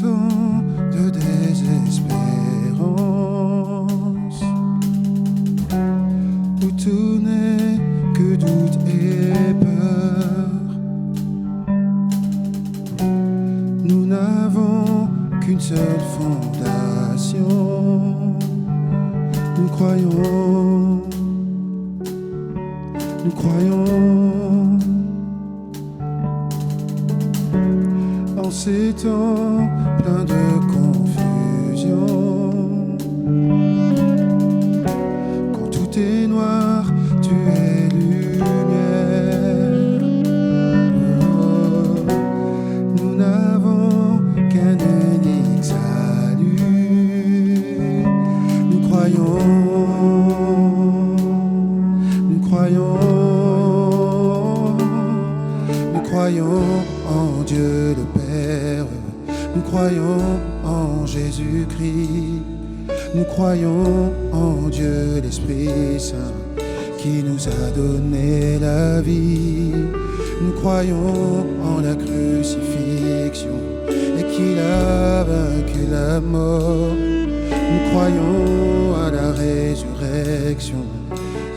temps de désespérance, où tout n'est que doute et peur, nous n'avons qu'une seule fondation. Nous croyons, nous croyons. En ces temps pleins de confusion, quand tout est noir, tu es lumière. Oh, nous n'avons qu'un unique salut. Nous croyons, nous croyons, nous croyons en Dieu le Père, nous croyons en Jésus-Christ, nous croyons en Dieu l'Esprit Saint qui nous a donné la vie. Nous croyons en la crucifixion et qu'il a vaincu la mort. Nous croyons à la résurrection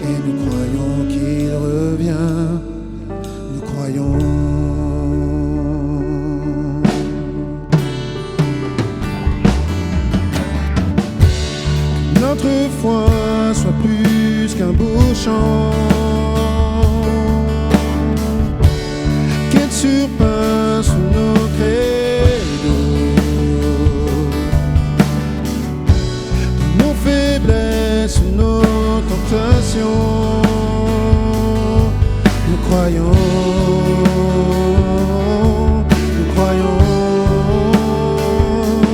et nous croyons qu'il revient. Nous croyons. Notre foi soit plus qu'un beau chant, qu'elle surpasse nos credos, nos faiblesses, nos tentations. Nous croyons, nous croyons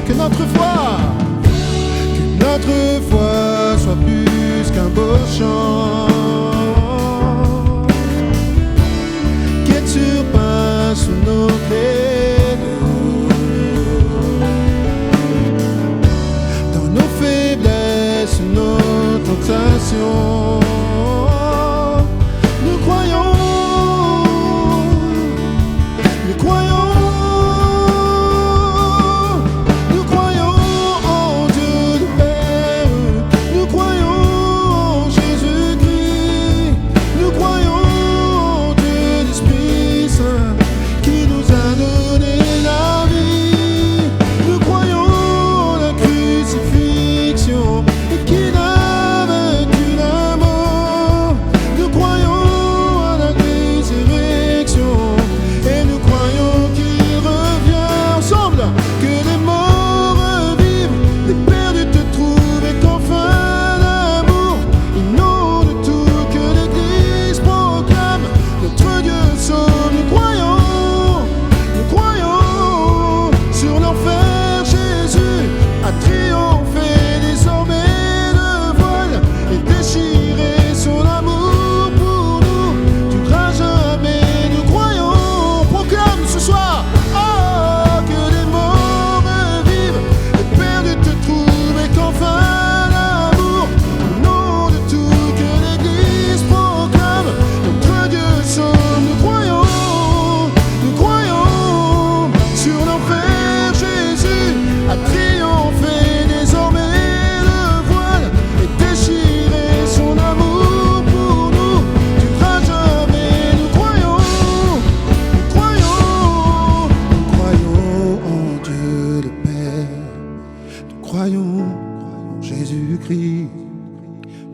que notre foi soit plus qu'un beau chant, qu'elle surpasse nos credos, dans nos faiblesses, nos tentations. Nous croyons, nous croyons.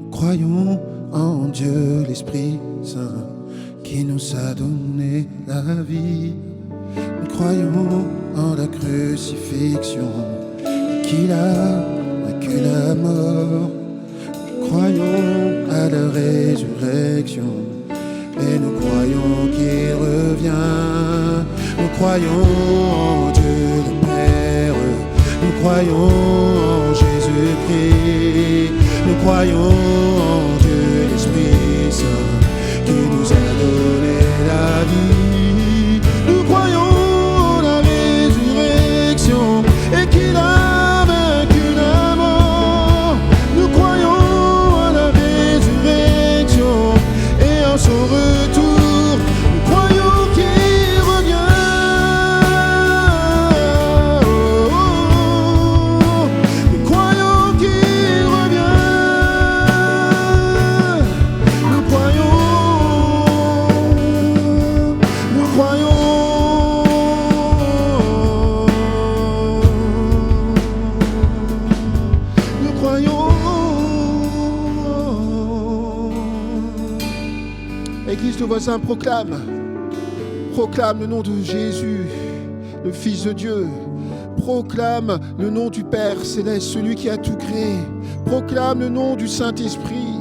Nous croyons en Dieu l'Esprit Saint qui nous a donné la vie. Nous croyons en la crucifixion et qu'il a vaincu la mort. Nous croyons à la résurrection et nous croyons qu'il revient. Nous croyons en Dieu le Père, nous croyons en Jésus-Christ, nous croyons en Dieu l'Esprit Saint qui nous a donné la vie. Nous croyons en la résurrection et qu'il a vaincu la mort. Nous croyons à la résurrection et en son retour. Nous croyons qu'il revient. Oh, oh, oh. Dis au voisin, proclame. Proclame le nom de Jésus, le Fils de Dieu. Proclame le nom du Père Céleste, celui qui a tout créé. Proclame le nom du Saint-Esprit.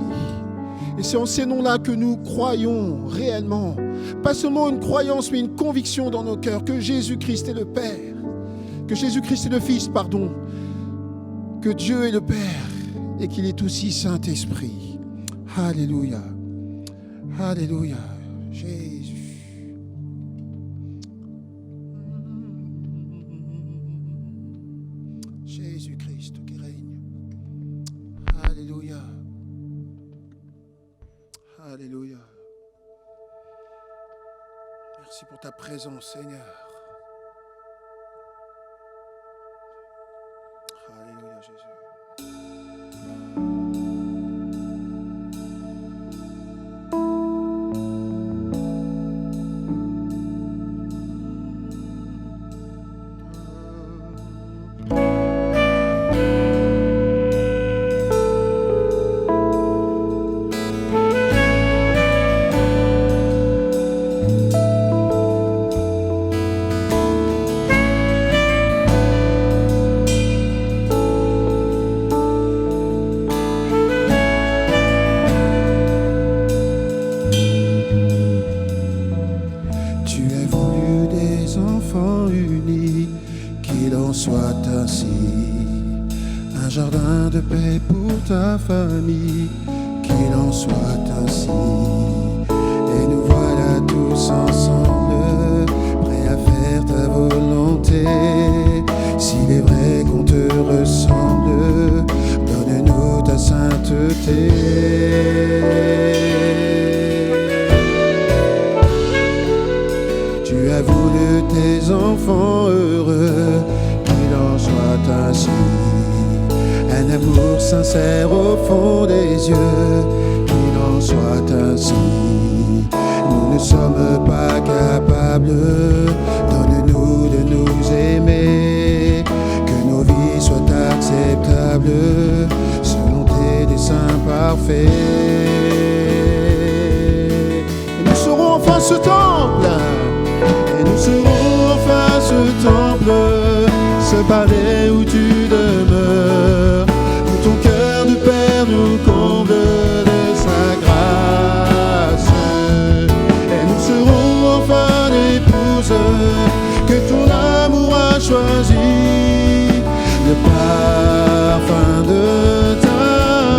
Et c'est en ces noms-là que nous croyons réellement. Pas seulement une croyance, mais une conviction dans nos cœurs que Jésus-Christ est le Père, que Jésus-Christ est le Fils, pardon, que Dieu est le Père et qu'il est aussi Saint-Esprit. Alléluia. Alléluia. Jésus. Jésus-Christ qui règne. Alléluia. Alléluia. Merci pour ta présence, Seigneur. Alléluia, Jésus. Famille, qu'il en soit ainsi. Et nous voilà tous ensemble, prêts à faire ta volonté. S'il est vrai qu'on te ressemble, donne-nous ta sainteté. Tu as voulu tes enfants heureux, qu'il en soit ainsi. Un amour sincère au fond des yeux, qu'il en soit ainsi. Nous ne sommes pas capables, donne-nous de nous aimer, que nos vies soient acceptables, selon tes desseins parfaits. Et nous serons enfin ce temple, et nous serons enfin ce temple, ce palais où tu demeures. Ton cœur de Père nous comble de sa grâce. Et nous serons enfin l'épouse que ton amour a choisi, le parfum de ta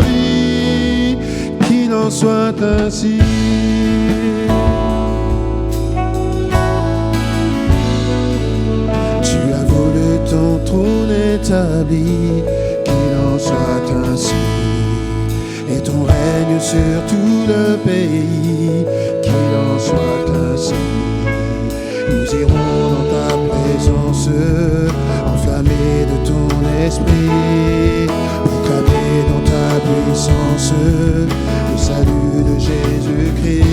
vie, qu'il en soit ainsi. Tu as voulu ton trône établi, soit ainsi, et ton règne sur tout le pays, qu'il en soit ainsi. Nous irons dans ta présence, enflammés de ton esprit, proclamer dans ta puissance le salut de Jésus-Christ.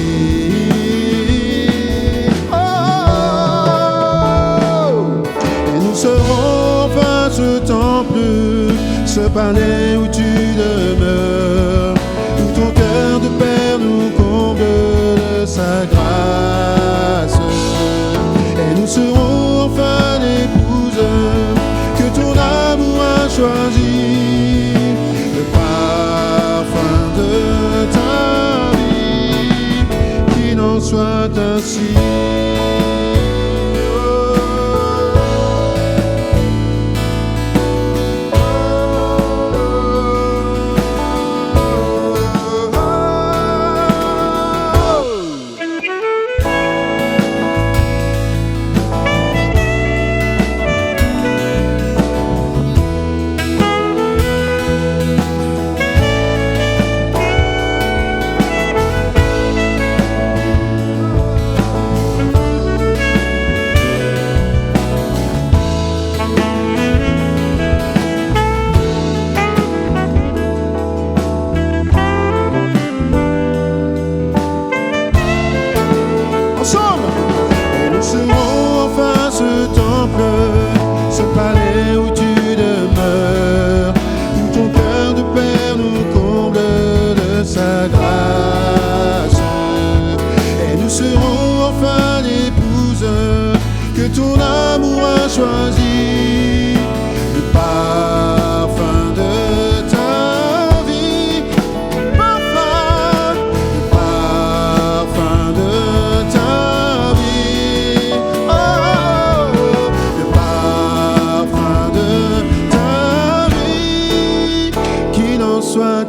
Oh, et nous serons enfin ce temple, ce palais où tu demeures, où ton cœur de Père nous comble de sa grâce. Et nous serons enfin l'épouse que ton amour a choisi, le parfum de ta vie, qu'il en soit ainsi.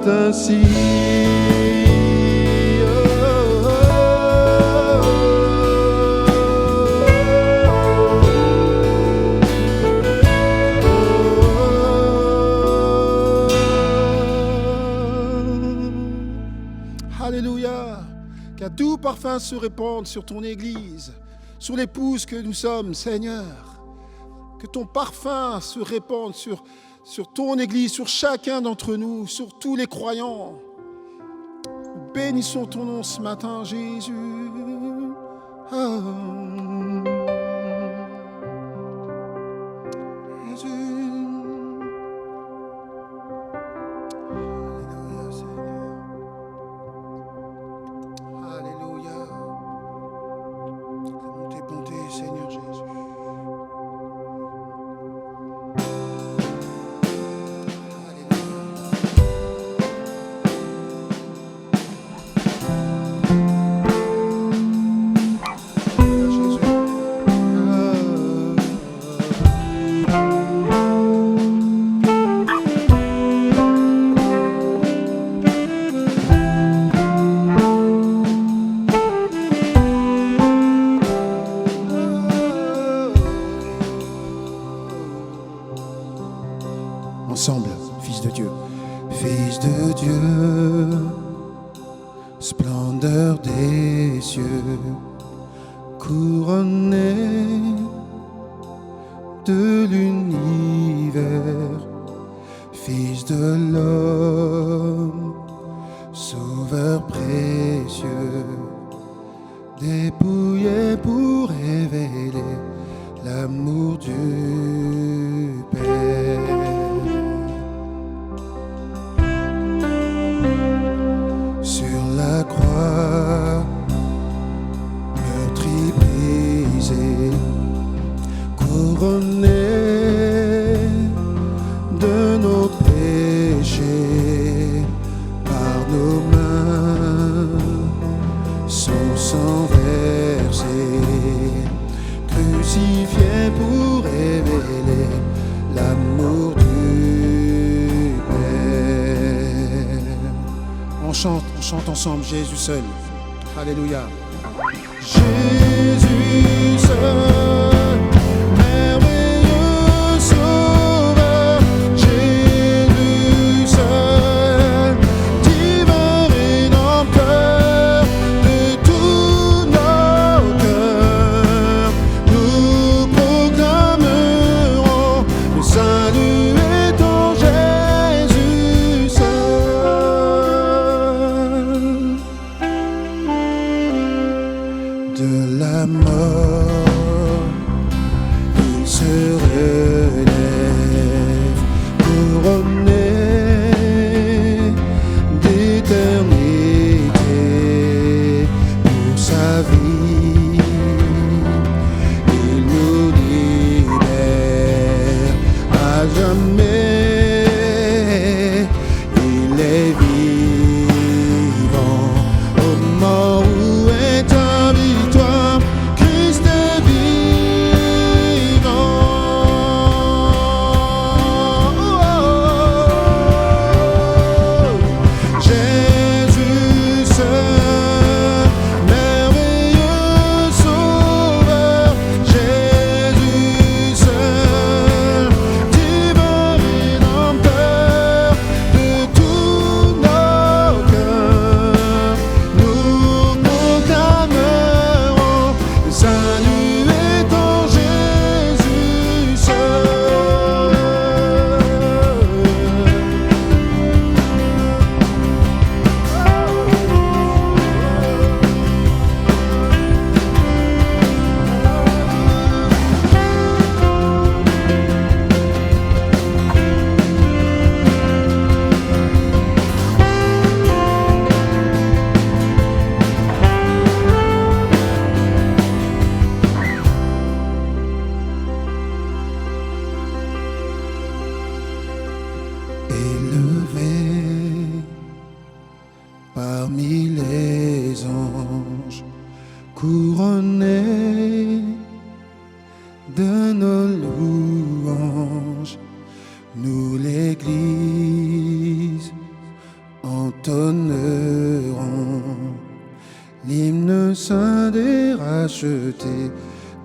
ainsi. Alléluia. Qu'un doux parfum se répande sur ton Église, sur l'épouse que nous sommes, Seigneur. Que ton parfum se répande sur ton Église, sur chacun d'entre nous, sur tous les croyants. Bénissons ton nom ce matin, Jésus. Oh. Jésus. Alléluia, Seigneur. Alléluia. Acclamons tes bontés, Seigneur Jésus. Ensemble, Fils de Dieu. Fils de Dieu, splendeur des cieux, couronné de l'univers, Fils de l'homme, sauveur précieux, dépouillé pour révéler l'amour du Père. Sur la croix, meurtri, brisé, couronné de nos péchés, par nos mains, son sang versé, crucifié pour révéler l'amour du Père. On chante ensemble Jésus seul. Alléluia. Jésus seul, merveilleux sauveur. Jésus seul, divin rédempteur de tous nos cœurs. Nous proclamerons le salut est en Jésus seul. De la mort, il se relève, couronné d'éternité pour sa vie. Il nous libère à jamais. Il est vivant au mort où est ta victoire. Christ est vivant. Jésus seul, merveilleux sauveur. Jésus seul, divin rédempteur de tous nos cœurs. Nous proclamerons le salut est en Jésus seul. Élevé parmi les anges, couronné de nos louanges, nous l'Église racheté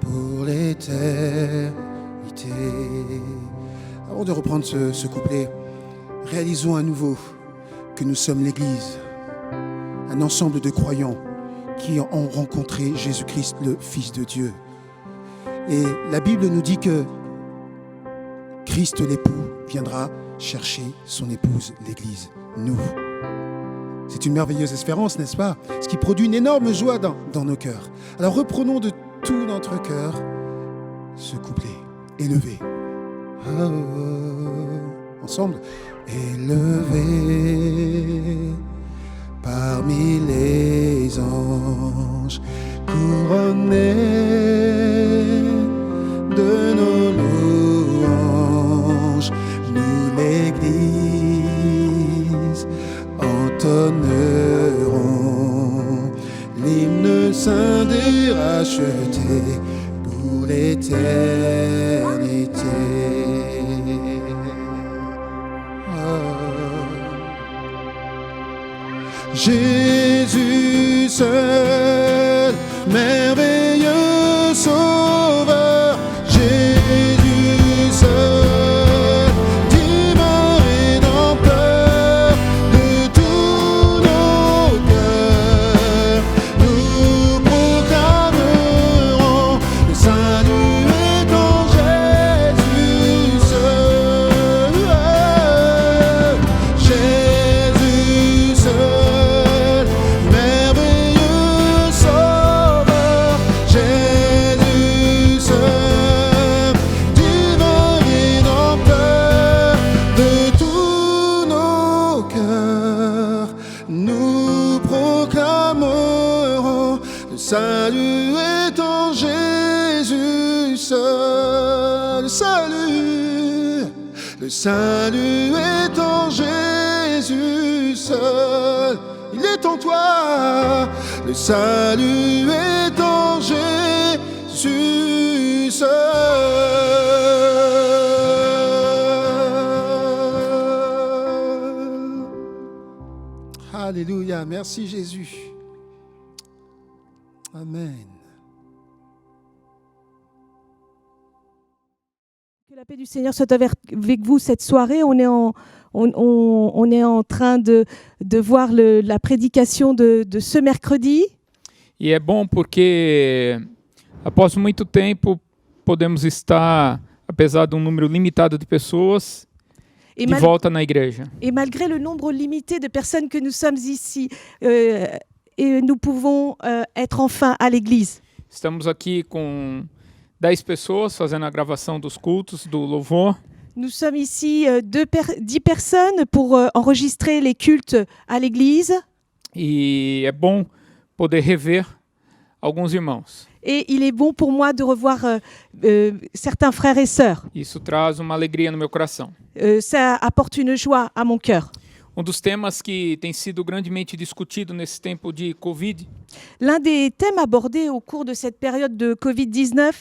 pour l'éternité. Avant de reprendre ce couplet, réalisons à nouveau que nous sommes l'Église, un ensemble de croyants qui ont rencontré Jésus-Christ, le Fils de Dieu. Et la Bible nous dit que Christ l'époux viendra chercher son épouse, l'Église, nous. C'est une merveilleuse espérance, n'est-ce pas? Ce qui produit une énorme joie dans nos cœurs. Alors reprenons de tout notre cœur ce couplet élevé. Ensemble. Élevé parmi les anges, couronné de nos louanges, nous l'Église entonnerons l'hymne saint des rachetés pour l'éternité. Jésus seul, merveilleux sauveur, Jésus seul, divin rédempteur de tous nos cœurs, nous proclamerons le salut est en Jésus seul, Jésus seul, merveilleux sauveur, Jésus seul, divin rédempteur de tous nos cœurs, nous proclamerons le salut est en Jésus seul, le salut est en Jésus seul, il est en toi, le salut est en Jésus seul. Alléluia, merci Jésus. Amen. Que la paix du Seigneur soit avec vous cette soirée. On est en train de voir la prédication de ce mercredi. E é bom porque, após muito tempo, podemos estar, apesar de um número limitado de pessoas, Et, de volta na igreja. et malgré le nombre limité de personnes que nous sommes ici, et nous pouvons être enfin à l'église. Estamos aqui com 10 pessoas fazendo a gravação dos cultos, do louvor. Nous sommes ici 10 personnes pour enregistrer les cultes à l'église. E é bom poder rever alguns irmãos. Et il est bon pour moi de revoir certains frères et sœurs. Isso traz uma alegria no meu coração. Ça apporte une joie à mon cœur. Dos temas que tem sido grandemente discutido nesse tempo de Covid L'un des thèmes abordés au cours de cette période de Covid-19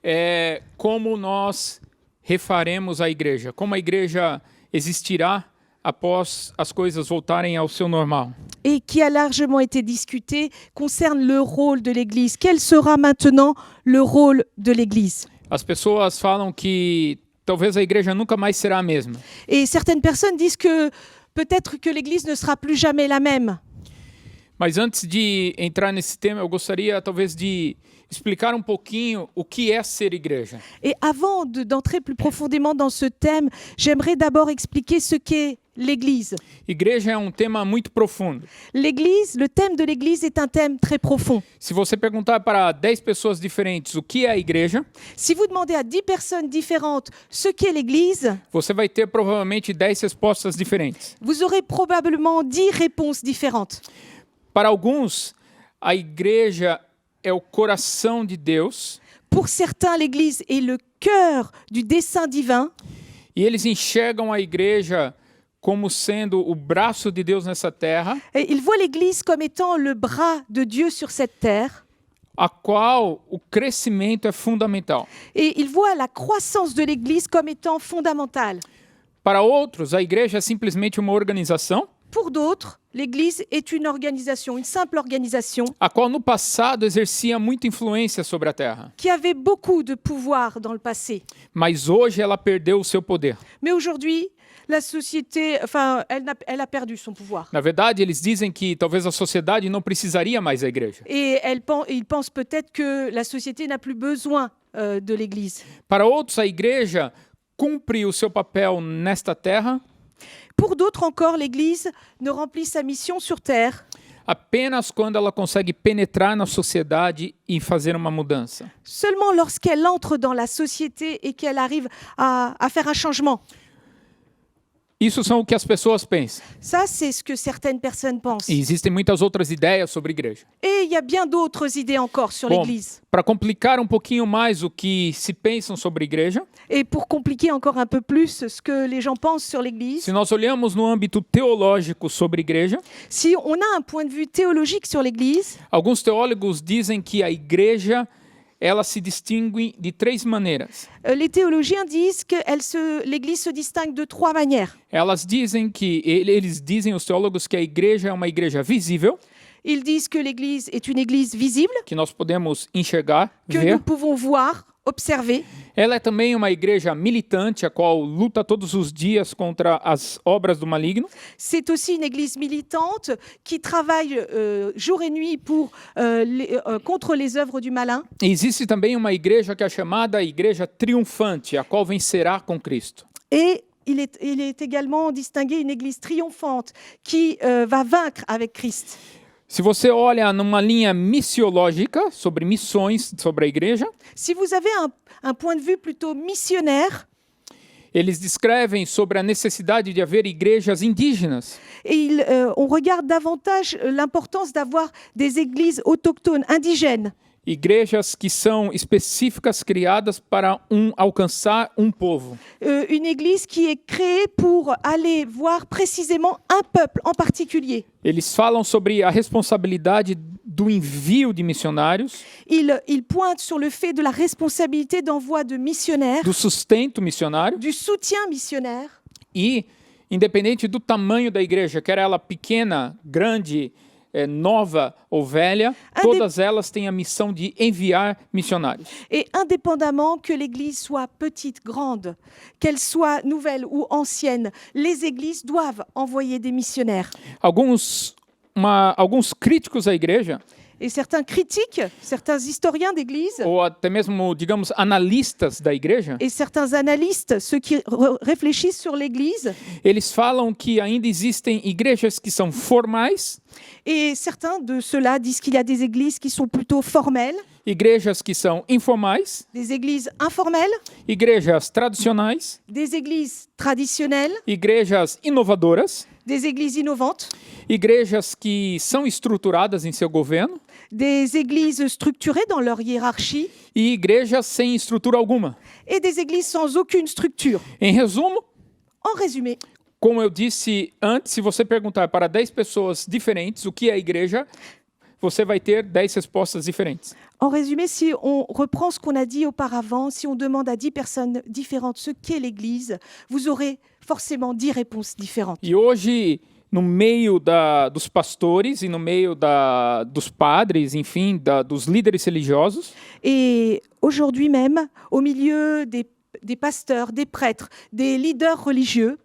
é como nós refaremos a igreja, como a igreja existirá após as coisas voltarem ao seu normal. et qui a largement été discuté concerne le rôle de l'Église. Quel sera maintenant le rôle de l'Église? As pessoas falam que talvez a igreja nunca mais será a mesma. Et certaines personnes disent que peut-être que l'Église ne sera plus jamais la même. Mas antes de entrar nesse tema, eu gostaria talvez de explicar um pouquinho o que é ser igreja. Et avant d'entrer plus profondément dans ce thème, j'aimerais d'abord expliquer ce qu'est l'Église. Igreja é um tema muito profundo. L'Église, le thème de l'Église est un thème très profond. Se você perguntar para 10 pessoas diferentes o que é a igreja, Si vous demandez à 10 personnes différentes ce qu'est l'Église, você vai ter provavelmente 10 respostas diferentes. vous aurez probablement 10 réponses différentes. Para alguns, a igreja é o coração de Deus. Pour certains, l'Église est le cœur du dessein divin. E eles enxergam a igreja como sendo o braço de Deus nessa terra, Et ils voient l'Église comme étant le bras de Dieu sur cette terre. a qual o crescimento é fundamental. Et ils voient la croissance de l'Église comme étant fondamentale. Para outros, a igreja é simplesmente uma organização. Pour d'autres, l'Église est une organisation, une simple organisation a qual no passado exercia muita influência sobre a terra, qui avait beaucoup de pouvoir dans le passé. mas hoje ela perdeu o seu poder. Mais aujourd'hui, la société, elle a perdu son pouvoir. Na verdade, eles dizem que talvez a sociedade não precisaria mais da igreja. Et ils pensent peut-être que la société n'a plus besoin de l'Église. Para outros, a igreja cumpre o seu papel nesta terra Pour d'autres encore, l'Église ne remplit sa mission sur terre apenas quando ela consegue penetrar na sociedade e fazer uma mudança. seulement lorsqu'elle entre dans la société et qu'elle arrive à faire un changement. Isso são o que as pessoas pensam. Ça, c'est ce que certaines personnes pensent. E existem muitas outras ideias sobre igreja. Et il y a bien d'autres idées encore sur Bom, l'Église. para complicar um pouquinho mais o que se pensam sobre igreja, Et pour compliquer encore un peu plus ce que les gens pensent sur l'Église, se nós olhamos no âmbito teológico sobre igreja, si on a un point de vue théologique sur l'Église, alguns teólogos dizem que a igreja ela se distingue de 3 maneiras. les théologiens disent que l'Église se distingue de 3 manières. Eles dizem, os teólogos, que a igreja é uma igreja visível, Ils disent que l'Église est une Église visible, que nós podemos enxergar, que ver. nous pouvons voir, observer. Ela é também uma igreja militante, a qual luta todos os dias contra as obras do maligno. C'est aussi une Église militante qui travaille jour et nuit contre les œuvres du malin. E existe também uma igreja que é chamada igreja triunfante, a qual vencerá com Cristo. Et il est également distingué une Église triomphante qui va vaincre avec Christ. Se você olha numa linha missiológica, sobre missões, sobre a igreja, Si vous avez un point de vue plutôt missionnaire, eles descrevem sobre a necessidade de haver igrejas indígenas, et on regarde davantage l'importance d'avoir des églises autochtones, indigènes, igrejas que são específicas, criadas para alcançar um povo. une église qui est créée pour aller voir précisément un peuple en particulier. Eles falam sobre a responsabilidade do envio de missionários, Il pointe sur le fait de la responsabilité d'envoi de missionnaires, do sustento missionário du soutien missionnaire, e, independente do tamanho da igreja, quer ela pequena, grande, nova ou velha, todas elas têm a missão de enviar missionários. et indépendamment que l'église soit petite, grande, qu'elle soit nouvelle ou ancienne, les églises doivent envoyer des missionnaires. Alguns críticos à igreja, Et certains critiques, certains historiens d'église ou até mesmo, digamos, analistas da igreja, et certains analystes, ceux qui réfléchissent sur l'église, eles falam que ainda existem igrejas que são formais, et certains de ceux-là disent qu'il y a des églises qui sont plutôt formelles, igrejas que são informais, des églises informelles, igrejas tradicionais, des églises traditionnelles, igrejas inovadoras, des églises innovantes, igrejas que são estruturadas em seu governo des églises structurées dans leur hiérarchie e igrejas sem estrutura alguma. et des églises sans aucune structure. Em resumo, En résumé, como eu disse antes, se você perguntar para 10 pessoas diferentes o que é a igreja, você vai ter 10 respostas diferentes. En résumé, si on reprend ce qu'on a dit auparavant, si on demande à 10 personnes différentes ce qu'est l'Église, vous aurez forcément 10 réponses différentes. E hoje, no meio dos pastores e no meio dos padres, enfim, dos líderes religiosos, Et aujourd'hui même, au milieu des pasteurs, des prêtres, des leaders religieux,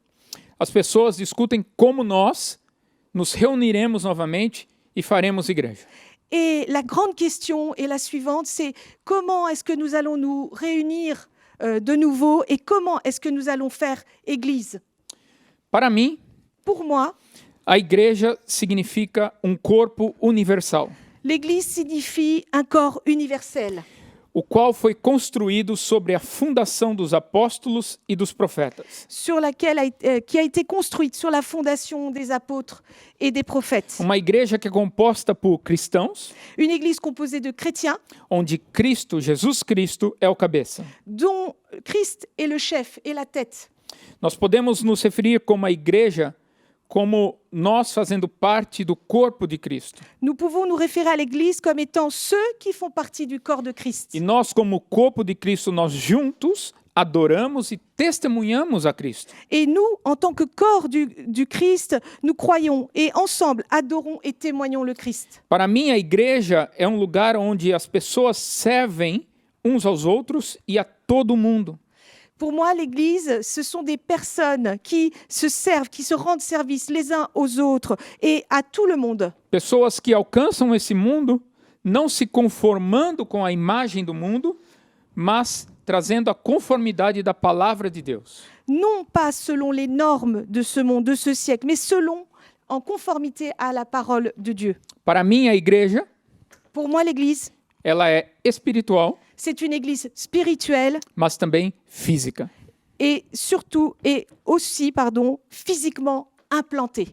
as pessoas discutem como nós nos reuniremos novamente e faremos igreja. et la grande question est la suivante, c'est comment est-ce que nous allons nous réunir de nouveau et comment est-ce que nous allons faire Église? Para mim, Pour moi, a igreja significa corpo universal, l'Église signifie un corps universel, o qual foi construído sobre a fundação dos apóstolos e dos profetas. sur laquelle qui a été construite sur la fondation des apôtres et des prophètes. Uma igreja que é composta por cristãos, Une Église composée de chrétiens, onde Cristo, Jesus Cristo, é o cabeça. dont Christ est le chef et la tête. Nós podemos nos referir como a igreja como nós fazendo parte do corpo de Cristo. Nous pouvons nous référer à l'Église comme étant ceux qui font partie du corps de Christ. E nós, como corpo de Cristo, nós juntos adoramos e testemunhamos a Cristo. Et nous, en tant que corps du Christ, nous croyons et ensemble adorons et témoignons le Christ. Para mim, a igreja é um lugar onde as pessoas servem uns aos outros e a todo mundo. Pour moi, l'Église, ce sont des personnes qui se servent, qui se rendent service les uns aux autres et à tout le monde. Pessoas que alcançam esse mundo não se conformando com a imagem do mundo, mas trazendo a conformidade da palavra de Deus. Non pas selon les normes de ce monde, de ce siècle, mais selon, en conformité à la parole de Dieu. Para mim, a igreja, Pour moi, l'Église, ela é espiritual, c'est une Église spirituelle mas também física. et surtout, et aussi, physiquement implantée.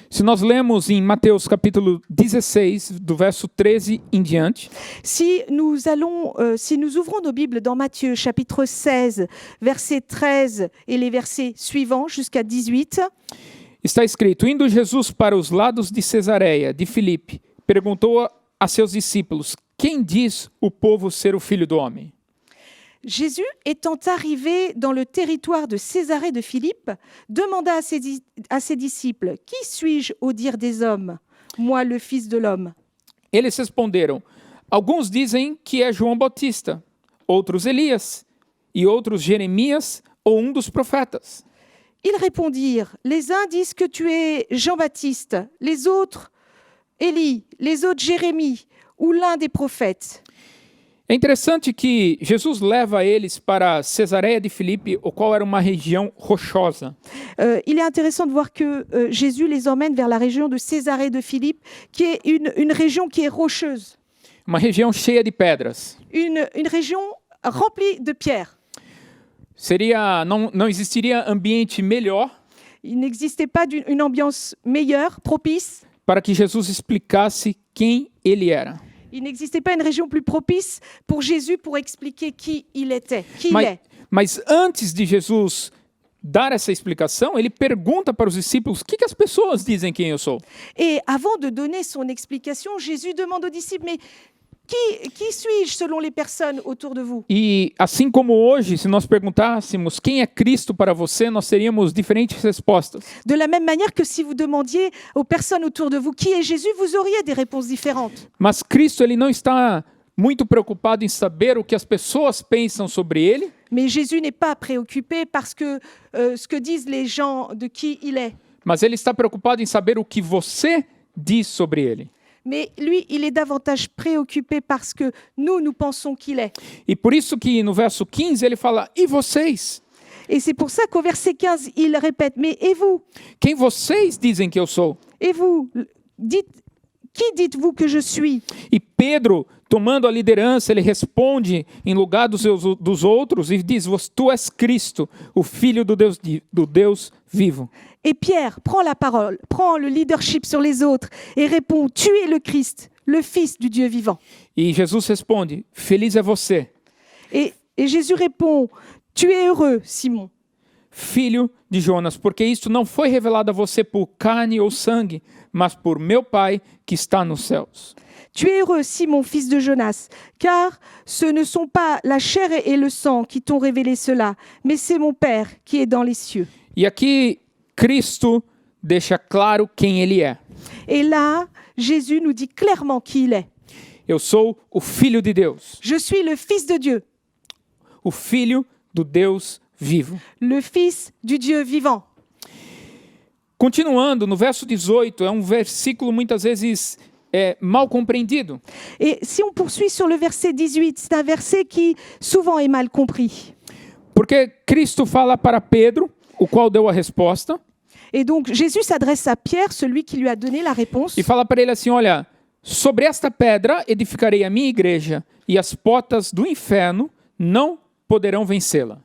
Se nós lemos em Mateus capítulo 16, do verso 13 em diante, Si nous ouvrons nos Bibles dans Matthieu chapitre 16, versets 13 et les versets suivants jusqu'à 18, está escrito: Indo Jesus para os lados de Cesareia, de Filipe, perguntou a seus discípulos: Quem diz o povo ser o Filho do Homem? Jésus, étant arrivé dans le territoire de Césarée de Philippe, demanda à ses disciples, « Qui suis-je au dire des hommes, moi le Fils de l'homme ?» Eles responderam: Alguns dizem que é João Batista, outros Elias, e outros Jeremias ou dos profetas. Ils répondirent, « Les uns disent que tu es Jean-Baptiste, les autres Élie, les autres Jérémie ou l'un des prophètes. » É interessante que Jesus leva eles para Cesareia de Filipe, o qual era uma região rochosa. Il est intéressant de voir que Jésus les emmène vers la région de Césarée de Philippe, qui est une région qui est rocheuse, Uma região cheia de pedras. une région remplie de pierres. Não existiria ambiente melhor Il n'existait pas une ambiance meilleure, propice. para que Jesus explicasse quem ele era. Il n'existait pas une région plus propice pour Jésus pour expliquer qui il était, qui il est. Mas antes de Jesus dar essa explicação, ele pergunta para os discípulos: o que as pessoas dizem quem eu sou? Et avant de donner son explication, Jésus demande aux disciples, mais qui suis-je selon les personnes autour de vous? E assim como hoje, se nós perguntássemos quem é Cristo para você, nós teríamos diferentes respostas. De la même manière que si vous demandiez aux personnes autour de vous qui est Jésus, vous auriez des réponses différentes. Mas Cristo, ele não está muito preocupado em saber o que as pessoas pensam sobre ele, Mais Jésus n'est pas préoccupé parce que ce que disent les gens de qui il est. mas ele está preocupado em saber o que você diz sobre ele. Mais lui, il est davantage préoccupé parce que nous pensons qu'il est. E por isso que no verso 15 ele fala: e vocês? Et c'est pour ça qu'au verset 15, il répète, mais et vous? Quem vocês dizem que eu sou? Et vous? Qui dites-vous que je suis? E Pedro, tomando a liderança, ele responde em lugar dos outros e diz: Tu és Cristo, o Filho do Deus vivo. Et Pierre prend la parole, prend le leadership sur les autres et répond, tu es le Christ, le Fils du Dieu vivant. E Jesus responde: Feliz é você, Et Jésus répond, tu es heureux, Simon, filho de Jonas, porque isto não foi revelado a você por carne ou sangue, mas por meu Pai que está nos céus. Tu es heureux, Simon, fils de Jonas, car ce ne sont pas la chair et le sang qui t'ont révélé cela, mais c'est mon Père qui est dans les cieux. E aqui Cristo deixa claro quem ele é. Et là, Jésus nous dit clairement qui il est. Eu sou o Filho de Deus, Je suis le Fils de Dieu, o Filho do Deus vivo. le Fils du Dieu vivant. Continuando, no verso 18, é um versículo muitas vezes mal compreendido. Et si on poursuit sur le verset 18, c'est un verset qui souvent est mal compris. Porque Cristo fala para Pedro, o qual deu a resposta, Et donc Jésus s'adresse à Pierre, celui qui lui a donné la réponse. e fala para ele assim: olha, sobre esta pedra edificarei a minha igreja, e as portas do inferno não poderão vencê-la.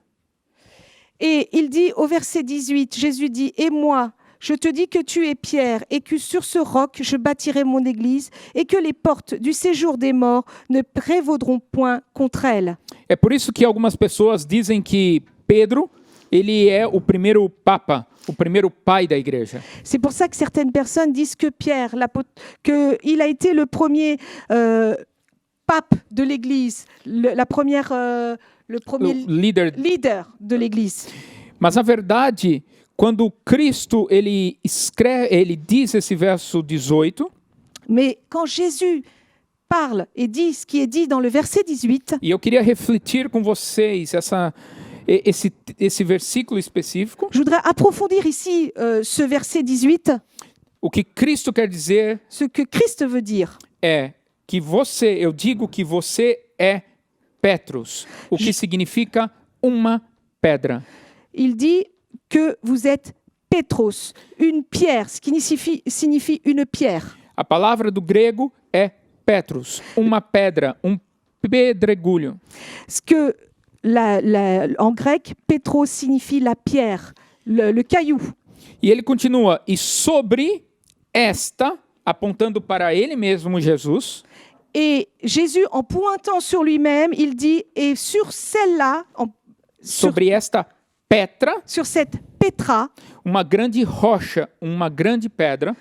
Et il dit au verset 18, Jésus dit, « Et moi, je te dis que tu es Pierre, et que sur ce roc je bâtirai mon église, et que les portes du séjour des morts ne prévaudront point contre elle. » É por isso que algumas pessoas dizem que Pedro, ele é o primeiro papa, o primeiro pai da igreja. C'est pour ça que certaines personnes disent que Pierre, qu'il a été le premier pape de l'Église, le le o premier líder. leader de l'Église. Mas na verdade, quando Cristo ele escreve, ele diz esse verso 18, Mais quand Jésus parle et dit ce qui est dit dans le verset 18, e eu queria refletir com vocês esse versículo específico, je voudrais approfondir ici ce verset 18. o que Cristo quer dizer Ce que Christ veut dire, é que eu digo que você é Petros, o que significa uma pedra. il dit que vous êtes Pétros, une pierre, ce qui signifie une pierre. A palavra do grego é Petros, uma pedra, pedregulho. Ce que en grec, Pétros signifie la pierre, le caillou. E ele continua, e sobre esta, apontando para ele mesmo, Jesus, Et Jésus, en pointant sur lui-même, il dit, et sur celle-là, sobre esta Petra, sur cette Pétra, uma grande rocha, uma grande pedra,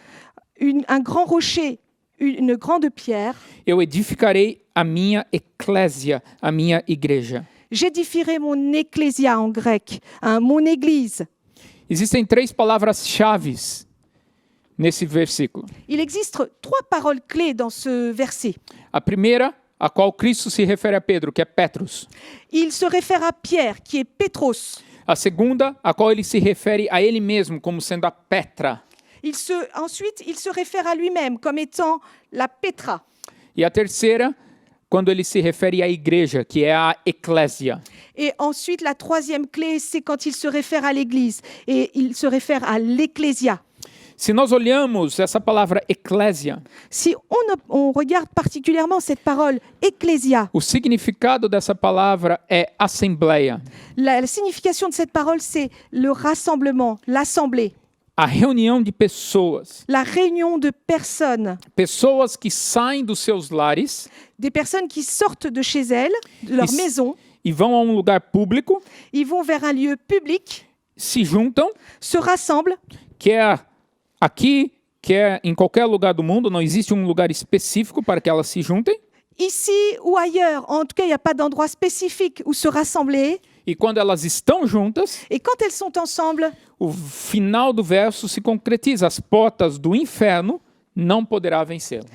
un grand rocher, une grande pierre, eu edificarei a minha eclésia, a minha igreja. j'édifierai mon ecclésia en grec, mon église. Existem 3 palavras-chave nesse versículo. Il existe 3 paroles clés dans ce verset. A primeira, a qual Cristo se refere a Pedro, que é Petros. Il se réfère à Pierre, qui est Pétros. A segunda, a qual ele se refere a ele mesmo como sendo a Petra. Ensuite, il se réfère à lui-même comme étant la Pétra. E a terceira, quando ele se refere à igreja, que é a eclésia. Et ensuite, la troisième clé, c'est quand il se réfère à l'Église. Et il se réfère à l'Ecclésia. Se nós olhamos essa palavra eclésia, Si on regarde particulièrement cette parole Ecclésia, o significado dessa palavra é assembleia, la signification de cette parole, c'est le rassemblement, l'assemblée, a reunião de pessoas, la réunion de personnes, pessoas que saem dos seus lares des personnes qui sortent de chez elles, de leur Is- maison, e vão a um lugar público, ils vont vers un lieu public, se juntam, se rassemblent, quer aqui, quer em qualquer lugar do mundo, não existe um lugar específico para que elas se juntem. ici ou ailleurs. En tout cas, il n'y a pas d'endroit spécifique où se rassembler. E quando elas estão juntas, Et quand elles sont ensemble, o final do verso se concretiza. As portas do inferno não poderá vencê-la.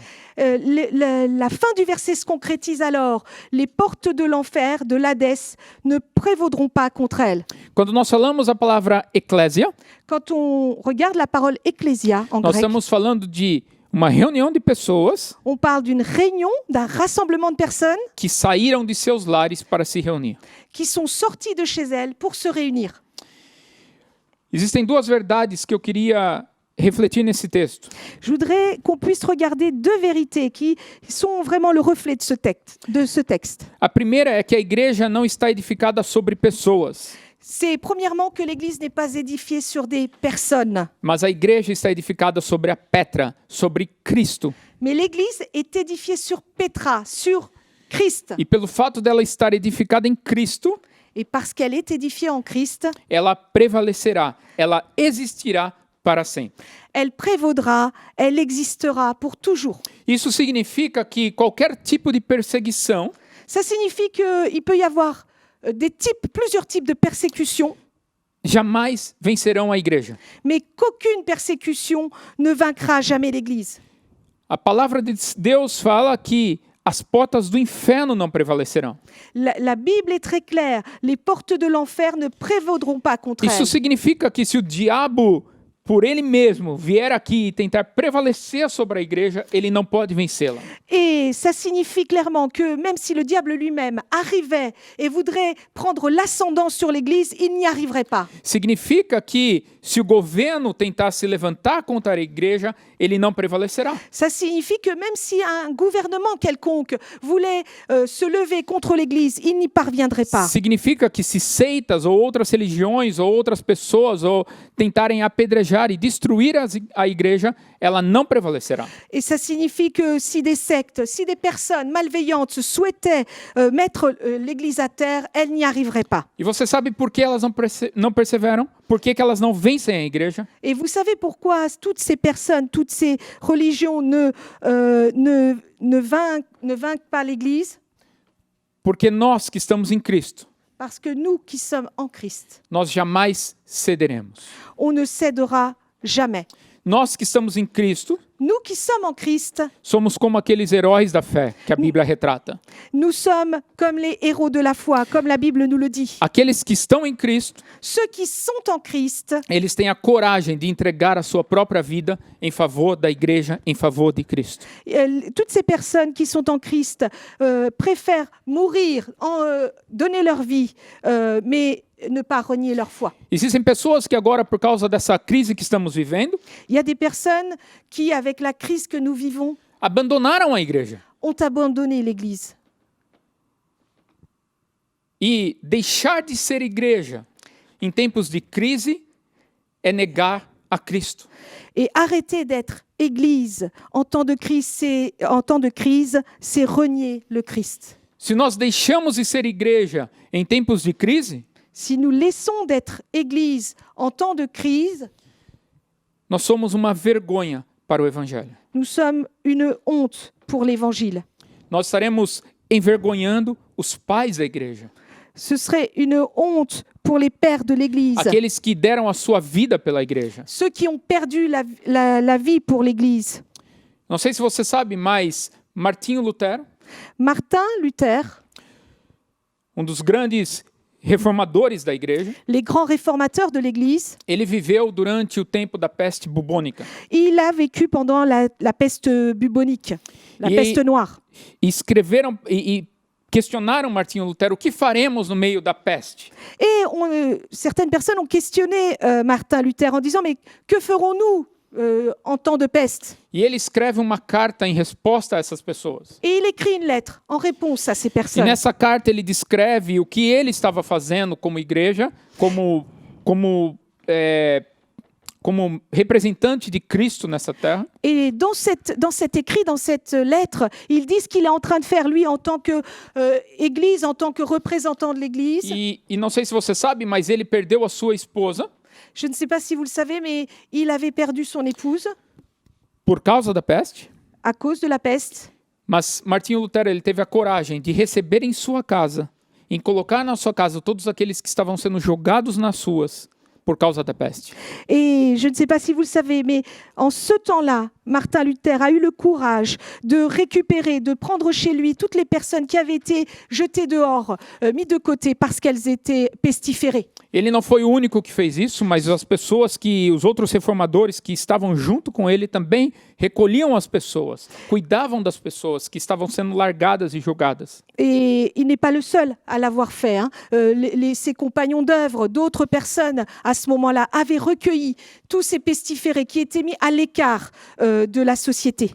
la fin du verset se concrétise alors. Les portes de l'enfer, de l'Hadès, ne prévaudront pas contre elles. Quando nós falamos a palavra eclésia, Quand on regarde la parole ecclésia en nós grec, estamos falando de uma reunião de pessoas on parle d'une réunion, d'un rassemblement de personnes que saíram de seus lares para se reunir. qui sont sorties de chez elles pour se réunir. Existem 2 verdades que eu queria refletir nesse texto. Je voudrais qu'on puisse regarder 2 vérités qui sont vraiment le reflet de ce texte. A primeira é que a igreja não está edificada sobre pessoas, C'est premièrement que l'Église n'est pas édifiée sur des personnes, mas a igreja está edificada sobre a Petra, sobre Cristo. mais l'Église est édifiée sur Pétra, sur Christ. E pelo fato dela estar edificada em Cristo, Et parce qu'elle est édifiée en Christ, ela prevalecerá, ela existirá para sempre. elle prévaudra, elle existera pour toujours. Isso significa que qualquer tipo de perseguição Ça signifie qu'il peut y avoir plusieurs types de persécutions, jamais vencerão a igreja. mais qu'aucune persécution ne vaincra jamais l'Église. A palavra de Deus fala que as portas do inferno não prevalecerão. La Bible est très claire, les portes de l'enfer ne prévaudront pas contre Isso elle. significa que se o diabo, por ele mesmo, vier aqui e tentar prevalecer sobre a igreja, ele não pode vencê-la. Et ça signifie clairement que même si le diable lui-même arrivait et voudrait prendre l'ascendant sur l'Église, il n'y arriverait pas. Significa que se o governo tentar se levantar contra a igreja, ele não prevalecerá. Ça signifie que même si un gouvernement quelconque voulait se lever contre l'Église, il n'y parviendrait pas. Significa que se seitas ou outras religiões ou outras pessoas ou tentarem apedrejar e destruir a igreja, ela não prevalecerá. Et ça signifie que si des sectes, si des personnes malveillantes souhaitaient mettre l'Église à terre, elles n'y arriveraient pas. E você sabe por que elas não perseveram? Por que elas não vencem a igreja? Et vous savez pourquoi toutes ces personnes, toutes ces religions ne vainquent pas l'Église? Porque nós que estamos em Cristo, Parce que nous qui sommes en Christ, nós jamais cederemos. on ne cédera jamais. Nós que estamos em Cristo, Nous qui sommes en Christ, somos como aqueles heróis da fé que a Bíblia retrata. nous sommes comme les héros de la foi, comme la Bible nous le dit. Aqueles que estão em Cristo, Ceux qui sont en Christ, eles têm a coragem de entregar a sua própria vida em favor da igreja, em favor de Cristo. toutes ces personnes qui sont en Christ préfèrent mourir, donner leur vie, mais ne pas renier leur foi. Existem pessoas que agora, por causa dessa crise que estamos vivendo, Il y a des personnes qui, avec la crise que nous vivons, abandonaram a igreja. ont abandonné l'Église. E deixar de ser igreja em tempos de crise é negar a Cristo. Et arrêter d'être Église en temps de crise, c'est renier le Christ. Se nós deixamos de ser igreja em tempos de crise, Si nous laissons d'être Église en temps de crise, nós somos uma vergonha para o Evangelho. nous sommes une honte pour l'Évangile. Nós estaremos envergonhando os pais da igreja. Ce serait une honte pour les pères de l'Église, Aqueles que deram a sua vida pela igreja. ceux qui ont perdu la vie pour l'Église. Não sei se você sabe, mas Martinho Lutero, Martin Luther, dos grandes reformadores da igreja, les grands réformateurs de l'Église, ele viveu durante o tempo da peste bubônica. il a vécu pendant la peste bubonique, la Et- peste noire. E escreveram e questionaram Martinho Lutero: o que faremos no meio da peste? Et certaines personnes ont questionné Martin Luther en disant, mais que ferons-nous en temps de peste? E ele escreve uma carta em resposta a essas pessoas. Et il écrit une lettre en réponse à ces E personnes. nessa carta ele descreve o que ele estava fazendo como igreja, como representante de Cristo nessa terra. Et dans cet écrit, dans cette lettre, il dit ce qu'il est en train de faire, lui, en tant qu'Église, en tant que représentant de l'Église. E não sei se você sabe, mas ele perdeu a sua esposa Je ne sais pas si vous le savez, mais il avait perdu son épouse por causa da peste. à cause de la peste. Mas Martinho Lutero ele teve a coragem de receber em sua casa, em colocar na sua casa todos aqueles que estavam sendo jogados nas ruas por causa da peste. Et je ne sais pas si vous le savez, mais en ce temps-là, Martin Luther a eu le courage de récupérer, de prendre chez lui toutes les personnes qui avaient été jetées dehors, mis de côté parce qu'elles étaient pestiférées. Ele não foi o único que fez isso, mas os outros reformadores que estavam junto com ele também recolhiam as pessoas, cuidavam das pessoas que estavam sendo largadas e jogadas. Et il n'est pas le seul à l'avoir fait. Ses compagnons d'œuvre, d'autres personnes à ce moment-là, avaient recueilli tous ces pestiférés qui étaient mis à l'écart de la société.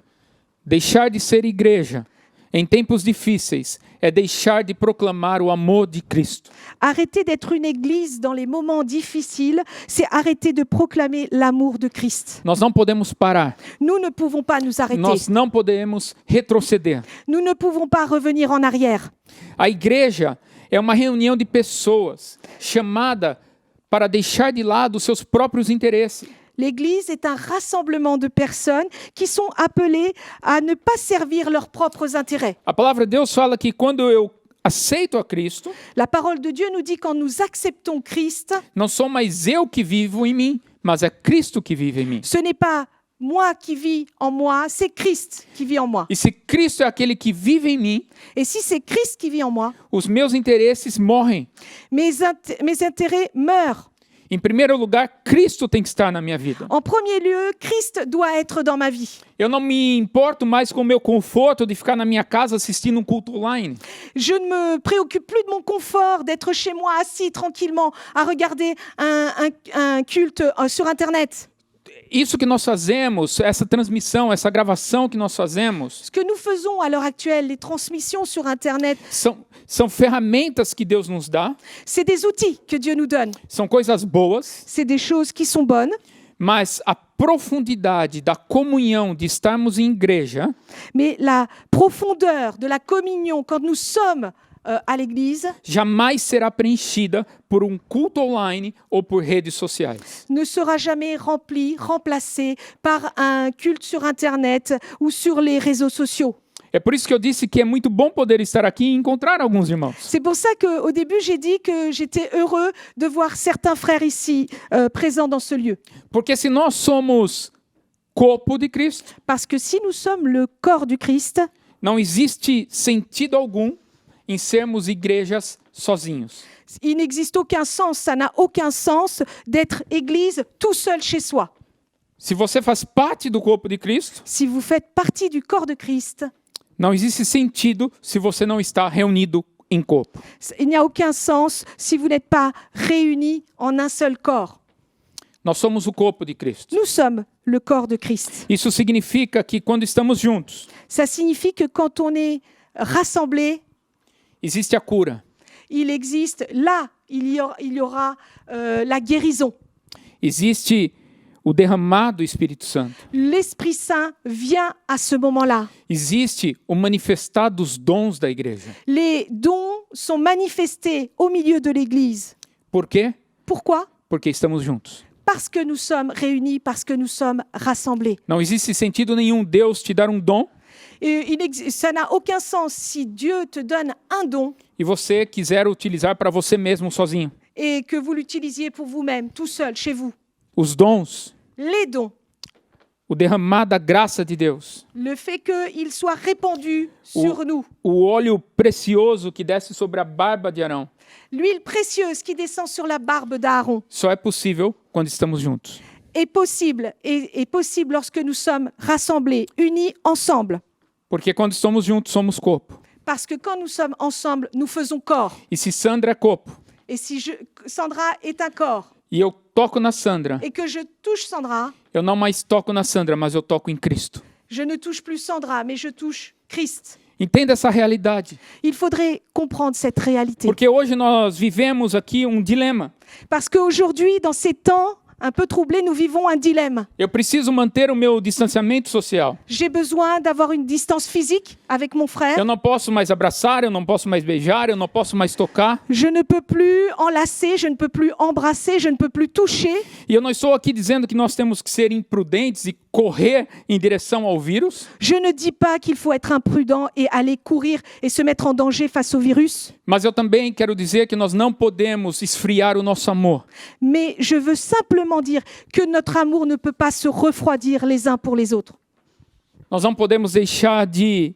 Deixar de ser igreja em tempos difíceis é deixar de proclamar o amor de Cristo. Arrêter d'être une église dans les moments difficiles, c'est arrêter de proclamer l'amour de Christ. Nós não podemos parar. Nous ne pouvons pas nous arrêter. Nós não podemos retroceder. Nous ne pouvons pas revenir en arrière. A igreja é uma reunião de pessoas chamada para deixar de lado os seus próprios interesses. L'Église est un rassemblement de personnes qui sont appelées à ne pas servir leurs propres intérêts. A palavra de Deus fala que quando eu aceito a Cristo, La parole de Dieu nous dit quand nous acceptons Christ, não sou mais eu que vivo em mim, mas é Cristo que vive em mim. ce n'est pas moi qui vis en moi, c'est Christ qui vit en moi. E se Cristo é aquele que vive em mim, Et si c'est Christ qui vit en moi, os meus interesses morrem. mes intérêts meurent. Em primeiro lugar, Cristo tem que estar na minha vida. En premier lieu, Christ doit être dans ma vie. Eu não me importo mais com o meu conforto de ficar na minha casa assistindo culto online. Je ne me préoccupe plus de mon confort, d'être chez moi assis tranquillement à regarder un culte sur Internet. Isso que nós fazemos, essa transmissão, essa gravação que nós fazemos, Ce que nous faisons à l'heure actuelle, les transmissions sur Internet, são ferramentas que Deus nos dá, c'est des outils que Dieu nous donne. são coisas boas, C'est des choses qui sont bonnes, mas a profundidade da comunhão de estarmos em igreja mais la profondeur de la communion, quand nous sommes à l'église, jamais será preenchida por culto online ou por redes sociais. ne sera jamais remplacée par un culte sur Internet ou sur les réseaux sociaux. É por isso que eu disse que é muito bom poder estar aqui e encontrar alguns irmãos. C'est pour ça qu'au début, j'ai dit que j'étais heureux de voir certains frères ici présents dans ce lieu. Porque se nós somos corpo de Cristo, Parce que si nous sommes le corps du Christ, não existe sentido algum em sermos igrejas sozinhos. il n'existe aucun sens, ça n'a aucun sens d'être église tout seul chez soi. Se você faz parte do corpo de Cristo, Si vous faites partie du corps de Christ, não existe sentido se você não está reunido em corpo. il n'y a aucun sens si vous n'êtes pas réunis en un seul corps. Nós somos o corpo de Cristo. Nous sommes le corps de Christ. Isso significa que quando estamos juntos, Ça signifie que quand on est rassemblés, existe a cura, il existe, là, il y aura la guérison. existe o derramar do Espírito Santo, L'Esprit Saint vient à ce moment-là. existe o manifestar dos dons da igreja. Les dons sont manifestés au milieu de l'Église. Por quê? Pourquoi? Porque estamos juntos. Parce que nous sommes réunis, parce que nous sommes rassemblés. Não existe sentido nenhum Deus te dar um dom Et ça n'a aucun sens si Dieu te donne un don e você quiser utilizar para você mesmo sozinho. et que vous l'utilisiez pour vous-même, tout seul, chez vous. Os dons, Les dons, o derramar da graça de Deus, le fait qu'ils soient répandus sur nous, o óleo precioso que desce sobre a barba de Arão, l'huile précieuse qui descend sur la barbe d'Aaron, só é possível quando estamos juntos. est possible lorsque nous sommes rassemblés, unis ensemble. Porque quando estamos juntos, somos corpo. Parce que quand nous sommes ensemble, nous faisons corps. E se Sandra é corpo Et si Sandra est un corps e eu toco na Sandra, et que je touche Sandra, eu não mais toco na Sandra, mas eu toco em Cristo. je ne touche plus Sandra, mais je touche Christ. Entenda essa realidade. Il faudrait comprendre cette réalité. Porque hoje nós vivemos aqui um dilema. Parce qu'aujourd'hui, dans ces temps un peu troublés, nous vivons un dilemme. Eu preciso manter o meu distanciamento social. J'ai besoin d'avoir une distance physique avec mon frère. Eu não posso mais abraçar, eu não posso mais beijar, eu não posso mais tocar. Je ne peux plus enlacer, je ne peux plus embrasser, je ne peux plus toucher. E eu não estou aqui dizendo que nós temos que ser imprudentes e correr em direção ao vírus, Je ne dis pas qu'il faut être imprudent et aller courir et se mettre en danger face au virus. mas eu também quero dizer que nós não podemos esfriar o nosso amor. Mais je veux simplement dire que notre amour ne peut pas se refroidir les uns pour les autres. Nós não podemos deixar de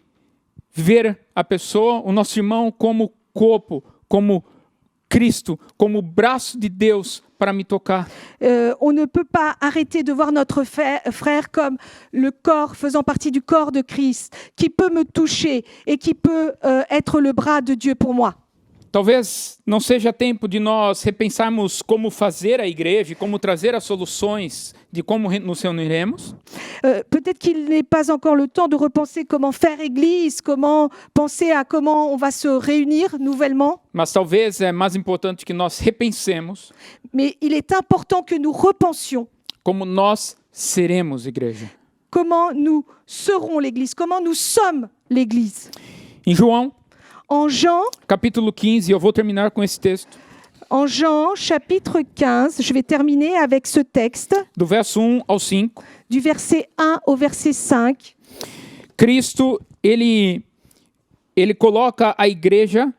ver a pessoa, o nosso irmão, como corpo, como Cristo, como braço de Deus para me tocar. On ne peut pas arrêter de voir notre frère comme le corps faisant partie du corps de Christ, qui peut me toucher et qui peut être le bras de Dieu pour moi. Talvez não seja tempo de nós repensarmos como fazer a igreja, e como trazer as soluções de como nos reuniremos, Peut-être qu'il n'est pas encore le temps de repenser comment faire Église, comment penser à comment on va se réunir nouvellement, mas talvez é mais importante que nós repensemos mais il est important que nous repensions como nós seremos igreja. comment nous serons l'Église, comment nous sommes l'Église. Em João, En Jean, capítulo 15, eu vou terminar com esse texto, en Jean, chapitre 15, je vais terminer avec ce texte, do verso 1 ao 5. du verset 1 au verset 5. Cristo, ele coloca a igreja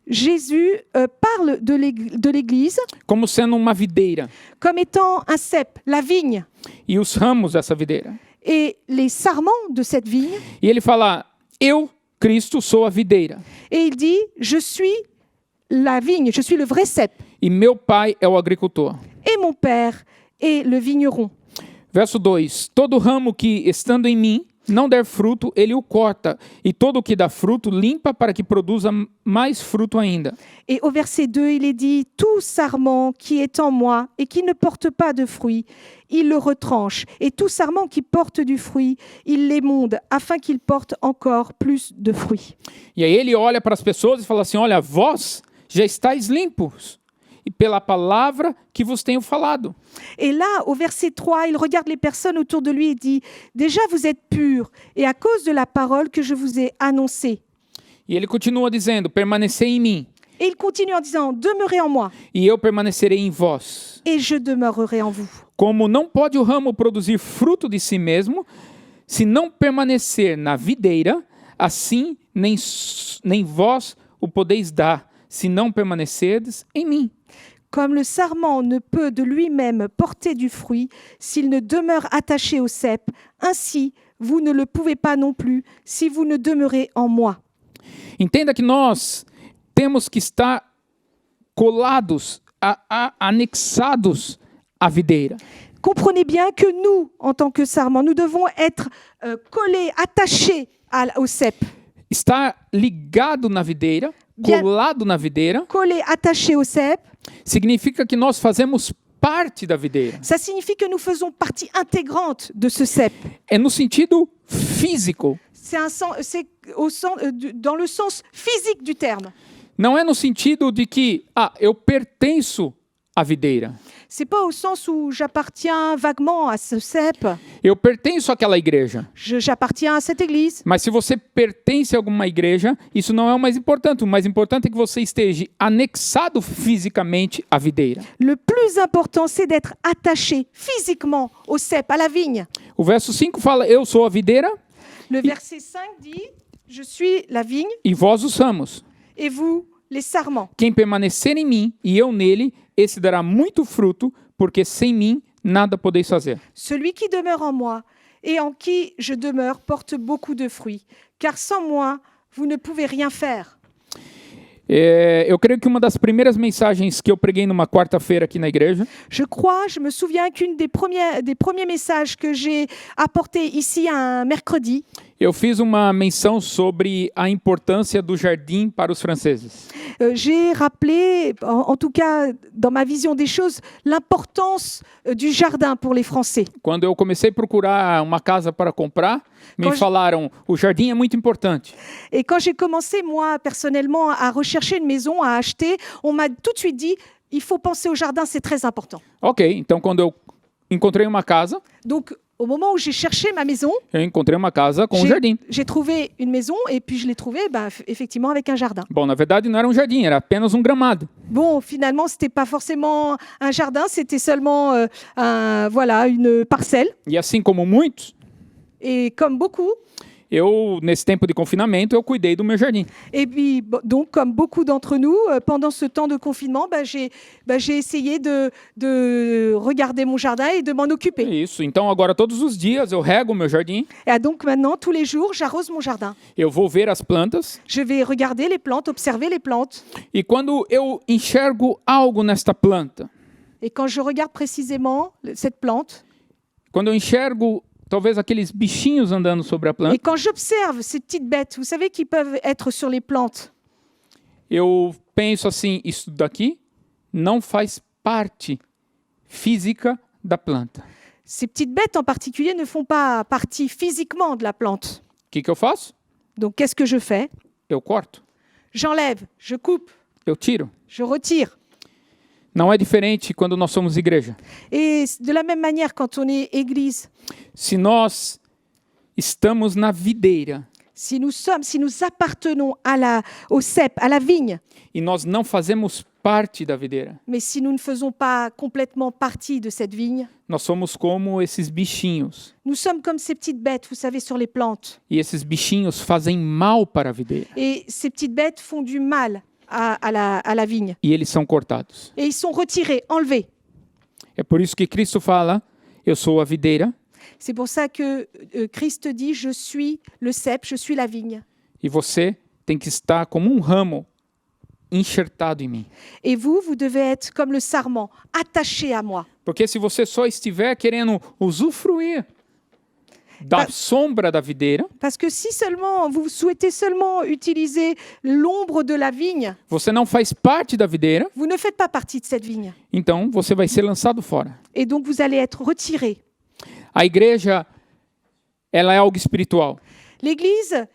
Jésus parle de l'Église como sendo uma videira comme étant un cep, la vigne, e os ramos dessa videira. et les sarments de cette vigne. E ele fala, eu, Cristo, sou a videira Et il dit, je suis la vigne, je suis le vrai cep, e meu pai é o agricultor. et mon père est le vigneron. Verso 2, todo ramo que, estando em mim, não der fruto, ele o corta, e todo o que dá fruto, limpa para que produza mais fruto ainda. Et au verset 2, il est dit, tout sarment qui est en moi et qui ne porte pas de fruit, il le retranche. Et tout sarment qui porte du fruit, il l'émonde, afin qu'il porte encore plus de fruits. E aí ele olha para as pessoas e fala assim, olha, vós já estáis limpos, e pela palavra que vos tenho falado. Et là, au verset 3, il regarde les personnes autour de lui et dit, déjà vous êtes purs, et à cause de la parole que je vous ai annoncée. E ele continua dizendo, permanecei em mim, Et il continue en disant, demeurez en moi, e eu permanecerei em vós. et je demeurerai en vous. Como não pode o ramo produzir fruto de si mesmo, se não permanecer na videira, assim nem vós o podeis dar, se não permanecerdes em mim. Comme le sarment ne peut de lui-même porter du fruit s'il ne demeure attaché au cep, ainsi vous ne le pouvez pas non plus si vous ne demeurez en moi. Entenda que nós temos que estar colados, anexados à videira. Comprenez bien que nous, en tant que sarment, nous devons être collés, attachés au cep. Estar ligado na videira, Bien. colado na videira, Collés, attachés au cep, significa que nós fazemos parte da videira. ça signifie que nous faisons partie intégrante de ce cep. É no sentido físico. C'est dans le sens physique du terme. Não é no sentido de que, eu pertenço à videira. C'est pas au sens où j'appartiens vaguement à ce cep, Eu pertenço àquela igreja. j'appartiens à cette église. Mas se você pertence a alguma igreja, isso não é o mais importante. O mais importante é que você esteja anexado fisicamente à videira. Le plus important, c'est d'être attaché physiquement au cep, à la vigne. O verso 5 fala, eu sou a videira Le verset 5 dit, je suis la vigne e vós os ramos. et vous, les sarments. Quem permanecer em mim e eu nele, esse dará muito fruto, porque sem mim nada podeis fazer. Celui qui demeure en moi et en qui je demeure porte beaucoup de fruits, car sans moi, vous ne pouvez rien faire. Eu creio que uma das primeiras mensagens que eu preguei numa quarta-feira aqui na igreja Je me souviens qu'une des premiers messages que j'ai apportés ici un mercredi, eu fiz uma menção sobre a importância do jardim para os franceses. j'ai rappelé, en tout cas dans ma vision des choses, l'importance du jardin pour les Français. Quando eu comecei a procurar uma casa para comprar, me falaram, o jardim é muito importante. Et quand j'ai commencé, moi, personnellement, à rechercher une maison, à acheter, on m'a tout de suite dit, il faut penser au jardin, c'est très important. Ok, então quando eu encontrei uma casa, Donc, au moment où j'ai cherché ma maison, eu encontrei uma casa com um jardim. j'ai trouvé une maison et puis je l'ai trouvée effectivement avec un jardin. Bom, na verdade não era um jardim, era apenas um gramado. Bon, finalement, ce n'était pas forcément un jardin, c'était seulement une parcelle. E assim como muitos, Et comme beaucoup, nesse tempo de confinamento, eu cuidei do meu jardim. et puis donc comme beaucoup d'entre nous, pendant ce temps de confinement, j'ai essayé de regarder mon jardin et de m'en occuper. Isso, então agora todos os dias eu rego o meu jardim, Et donc maintenant, tous les jours, j'arrose mon jardin. eu vou ver as plantas, Je vais regarder les plantes, observer les plantes. e quando eu enxergo algo nesta planta, Et quand je regarde précisément cette plante, quando eu enxergo talvez aqueles bichinhos andando sobre a et planta, quand j'observe ces petites bêtes, vous savez, qui peuvent être sur les plantes, eu penso assim, isso daqui não faz parte física da planta. ces petites bêtes en particulier ne font pas partie physiquement de la plante. O que eu faço? Donc qu'est-ce que je fais? Eu corto, J'enlève, je coupe, eu tiro. je retire. Não é diferente quando nós somos igreja. Et de la même manière, quand on est église, Se nós estamos na videira si nous appartenons au cep, à la vigne, e nós não fazemos parte da videira, mais si nous ne faisons pas complètement partie de cette vigne, nós somos como esses bichinhos. nous sommes comme ces petites bêtes, vous savez, sur les plantes. E esses bichinhos fazem mal para a videira. Et ces petites bêtes font du mal à la vigne. E eles são cortados. Et ils sont retirés, enlevés. É por isso que Cristo fala, eu sou a videira C'est pour ça que Christ dit, je suis le cep, je suis la vigne. e você tem que estar como um ramo enxertado em mim. Et vous devez être comme le sarment, attaché à moi. Porque se você só estiver querendo usufruir da sombra da videira, Parce que si seulement vous souhaitez seulement utiliser l'ombre de la vigne, você não faz parte da videira, vous ne faites pas partie de cette vigne. então você vai ser lançado fora. Et donc vous allez être retiré. A igreja, ela é algo espiritual. L'Église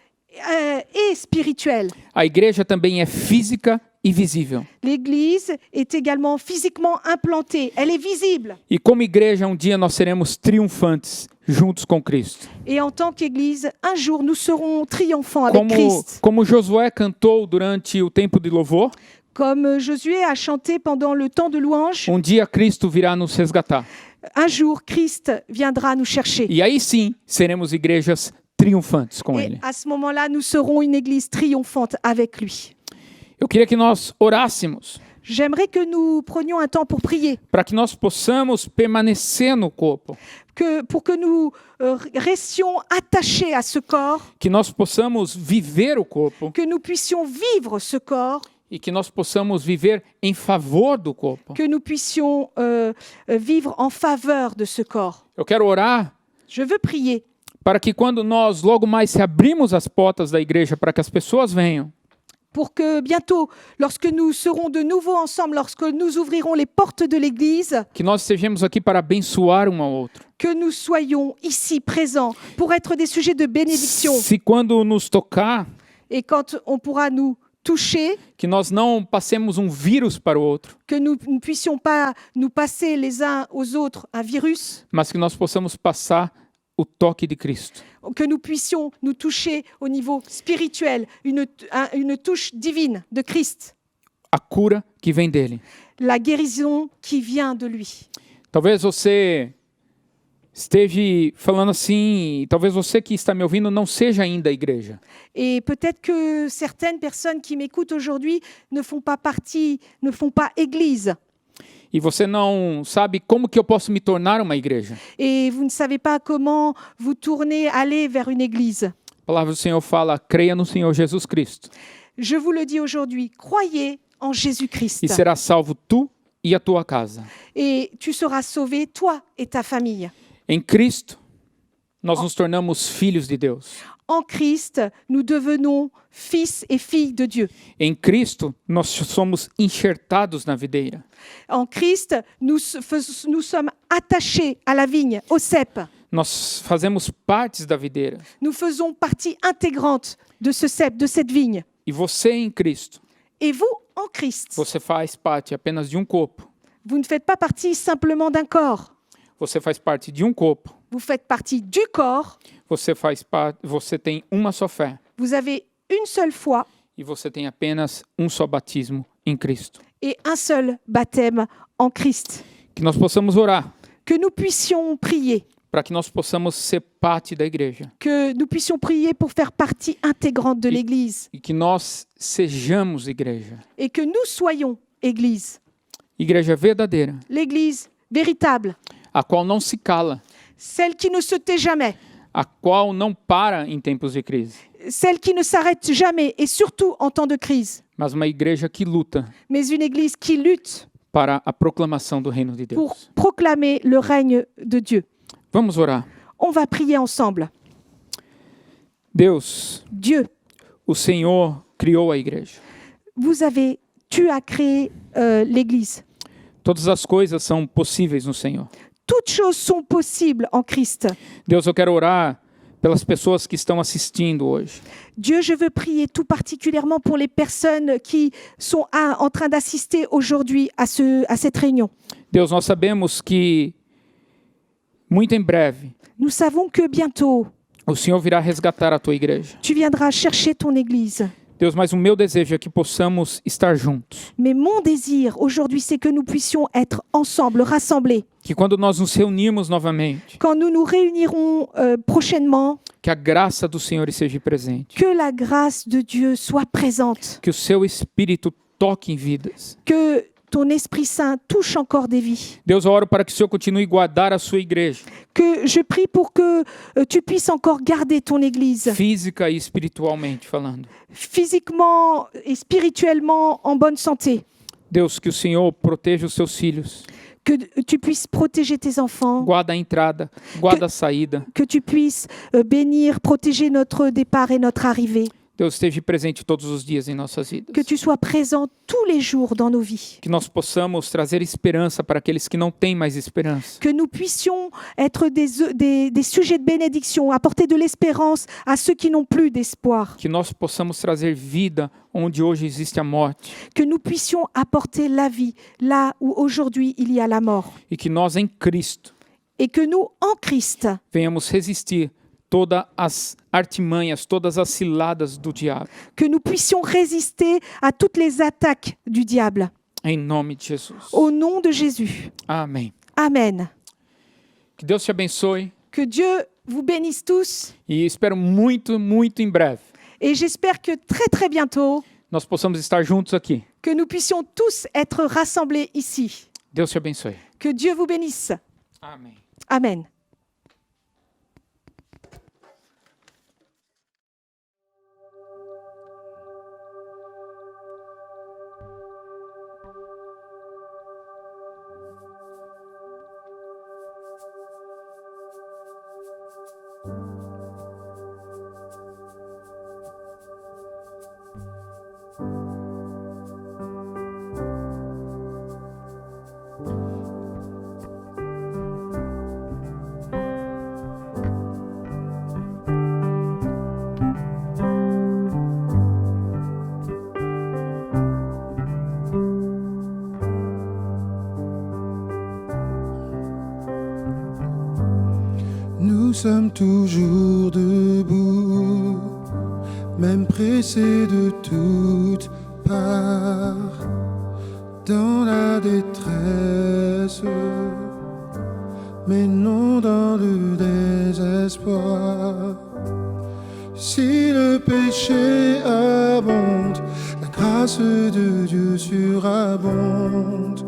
est spirituelle. A igreja também é física e visível. L'Église est également physiquement implantée. Elle est visible. E como igreja, um dia nós seremos triunfantes juntos com Cristo. Et en tant qu'Église, un jour, nous serons triomphants avec Christ. Como Josué cantou durante o tempo de louvor, Comme Josué a chanté pendant le temps de louange, um dia Cristo virá nos resgatar. un jour, Christ viendra nous chercher. E aí sim, seremos igrejas triunfantes com Et Ele. à ce moment-là, nous serons une église triomphante avec lui. Eu queria que nós orássemos J'aimerais que nous prenions un temps pour prier, para que nós possamos permanecer no corpo, pour que nous restions attachés à ce corps, que nós possamos viver o corpo que nous puissions vivre ce corps, e que nós possamos viver em favor do corpo. que nous puissions vivre en faveur de ce corps. Eu quero orar Je veux prier para que quando nós logo mais se abrimos as portas da igreja para que as pessoas venham, pour que bientôt, lorsque nous serons de nouveau ensemble, lorsque nous ouvrirons les portes de l'Église, que nós estejamos aqui para abençoar um ao outro. que nous soyons ici présents pour être des sujets de bénédiction. Se quando nos tocar, Et quand on pourra nous toucher, que nós não passemos um vírus para o outro, que nous ne puissions pas nous passer les uns aux autres un virus, mas que nós possamos passar o toque de Cristo. que nous puissions nous toucher au niveau spirituel, une touche divine de Christ, A cura que vem dele. la guérison qui vient de lui. Talvez você esteja falando assim, talvez você que está me ouvindo não seja ainda a igreja. Et peut-être que certaines personnes qui m'écoutent aujourd'hui ne font pas partie, ne font pas église. E você não sabe como que eu posso me tornar uma igreja. Et vous ne savez pas comment vous tourner, aller vers une église. A palavra do Senhor fala, creia no Senhor Jesus Cristo Je vous le dis aujourd'hui, croyez en Jésus-Christ. e será salvo tu e a tua casa. Et tu seras sauvé, toi et ta famille. Em Cristo, nós nos tornamos filhos de Deus. En Christ, nous devenons fils et filles de Dieu. Em Cristo, nós somos enxertados na videira. En Christ, nous sommes attachés à la vigne, au cep. Nós fazemos partes da videira. Nous faisons partie intégrante de ce cep, de cette vigne. E você em Cristo, Et vous, en Christ, você faz parte apenas de um corpo. vous ne faites pas partie simplement d'un corps. Você faz parte de um corpo. Vous faites partie du corps. Você tem uma só fé. Vous avez une seule foi E você tem apenas um só batismo em Cristo. et un seul baptême en Christ. Que nós possamos orar Que nous puissions prier. para que nós possamos ser parte da igreja. Que nous puissions prier pour faire partie intégrante de l'Église. E que nós sejamos igreja. Et que nous soyons Église. Igreja verdadeira, L'Église véritable. a qual não se cala, Celle qui ne se tait jamais. a qual não para em tempos de crise, Celle qui ne s'arrête jamais et surtout en temps de crise. mas uma igreja que luta Mais une Église qui lutte para a proclamação do reino de pour Deus. proclamer le règne de Dieu. Vamos orar. On va prier ensemble. Deus, Dieu, o Senhor criou a igreja. tu as créé l'Église. Todas as coisas são possíveis no Senhor. Toutes choses sont possibles en Christ. Deus, eu quero orar pelas pessoas que estão assistindo hoje. Dieu, je veux prier tout particulièrement pour les personnes qui sont en train d'assister aujourd'hui à cette réunion. Deus, nós sabemos que muito em breve Nous savons que bientôt, o Senhor virá resgatar a tua igreja. tu viendras chercher ton Église. Deus, mas o meu desejo é que possamos estar juntos. Mais mon désir aujourd'hui, c'est que nous puissions être ensemble, rassemblés. Que quando nós nos reunirmos novamente, Quand nous nous réunirons prochainement, que a graça do Senhor esteja presente. que la grâce de Dieu soit présente. Que o seu Espírito toque em vidas. Que ton Esprit Saint touche encore des vies. Deus, eu oro para que o Senhor continue a guardar a sua igreja, Que je prie pour que tu puisses encore garder ton Église, física e espiritualmente falando. physiquement et spirituellement en bonne santé. Deus, que o Senhor proteja os seus filhos. Que tu puisses protéger tes enfants, Guarda a entrada, guarda a saída. que tu puisses bénir, protéger notre départ et notre arrivée. Deus, esteja presente todos os dias em nossas vidas. Que tu sois présent tous les jours dans nos vies. Que nós possamos trazer esperança para aqueles que não têm mais esperança. Que nous puissions être des sujets de bénédiction, apporter de l'espérance à ceux qui n'ont plus d'espoir. Que nós possamos trazer vida onde hoje existe a morte. Que nous puissions apporter la vie là où aujourd'hui il y a la mort. E que nós em Cristo Et que nous, en Christ, venhamos resistir todas as artimanhas, todas as ciladas do diabo. que nous puissions résister à toutes les attaques du diable. Em nome de Jesus. Au nom de Jésus. Amém. Amen. Que Deus te abençoe. Que Dieu vous bénisse tous. E espero muito, muito em breve Et j'espère que très très bientôt, nós possamos estar juntos aqui. que nous puissions tous être rassemblés ici. Deus te abençoe. Que Dieu vous bénisse. Amém. Amen. Nous sommes toujours debout, même pressés de toutes parts, dans la détresse, mais non dans le désespoir. Si le péché abonde, la grâce de Dieu surabonde.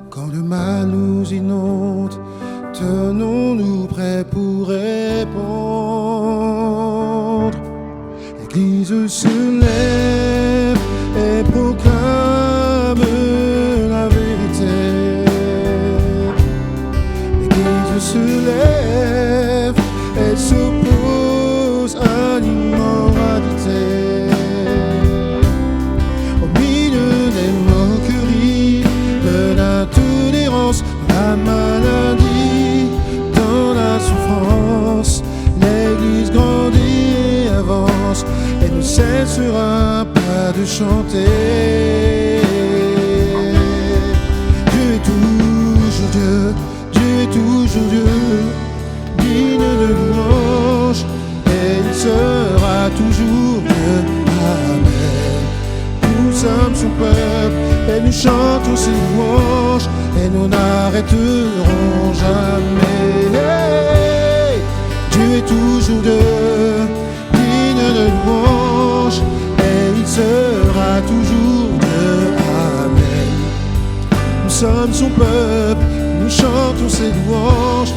Quand le mal nous inonde, tenons-nous prêts pour répondre. L'Église se lève et proclame la vérité. L'Église se lève et s'oppose à l'immoralité. Au milieu des moqueries, de l'intolérance, de la maladie, dans la souffrance, l'Église grandit et avance et ne cessera pas de chanter. Dieu est toujours Dieu, Dieu est toujours Dieu, digne de louange, et il sera toujours Dieu. Amen. Nous sommes son peuple et nous chantons ses louanges et nous n'arrêterons jamais. Hey! Dieu est toujours Dieu, digne de louange, et il sera toujours Dieu. Amen. Nous sommes son peuple, nous chantons ses louanges,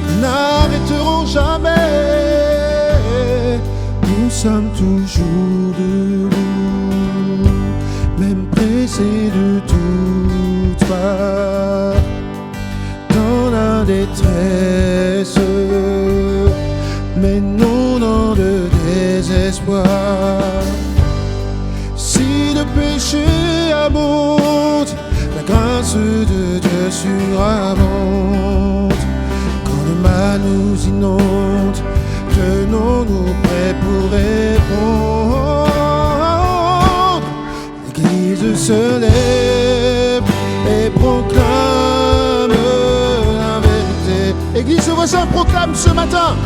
nous n'arrêterons jamais. Nous sommes toujours debout, même pressés de toutes parts, dans la détresse, mais non dans le désespoir. Si le péché abonde, la grâce de Dieu surabonde. Quand le mal nous inonde, tenons-nous prêts pour répondre. L'Église se lève et proclame la vérité. Église voisin, proclame ce matin.